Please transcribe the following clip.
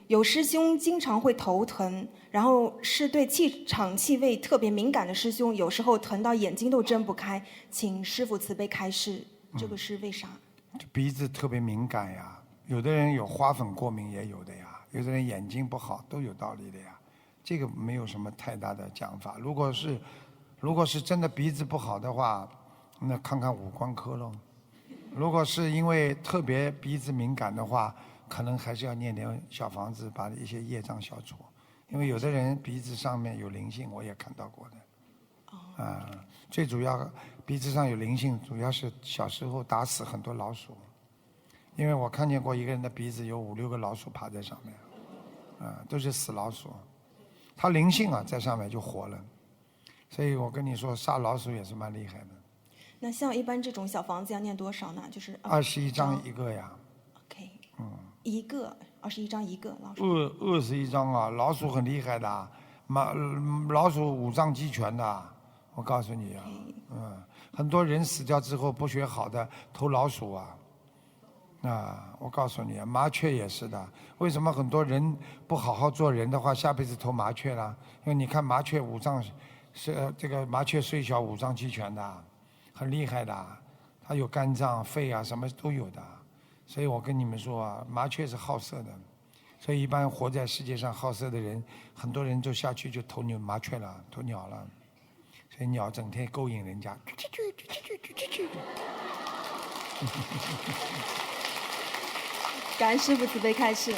有师兄经常会头疼，然后是对气场气味特别敏感的师兄，有时候疼到眼睛都睁不开，请师父慈悲开示，这个是为啥？鼻子特别敏感呀，有的人有花粉过敏也有的呀，有的人眼睛不好都有道理的呀，这个没有什么太大的讲法。如果是真的鼻子不好的话，那看看五官科喽。如果是因为特别鼻子敏感的话，可能还是要念点小房子，把一些业障消除。因为有的人鼻子上面有灵性，我也看到过的。最主要鼻子上有灵性，主要是小时候打死很多老鼠。因为我看见过一个人的鼻子有5、6个老鼠爬在上面，都是死老鼠。它灵性啊，在上面就活了。所以我跟你说，杀老鼠也是蛮厉害的。那像一般这种小房子要念多少呢？就是21张一个呀。OK。一个21张一个老鼠。21张啊，老鼠很厉害的，老鼠5脏俱全的，我告诉你啊。很多人死掉之后不学好的投老鼠啊。我告诉你，麻雀也是的。为什么很多人不好好做人的话，下辈子投麻雀了？因为你看麻雀五脏是这个麻雀虽小，5脏俱全的，很厉害的。它有肝脏、肺啊，什么都有的。所以我跟你们说啊，麻雀是好色的，所以一般活在世界上好色的人，很多人就下去就投麻雀了，投鸟了。所以鸟整天勾引人家。感恩师父慈悲开示。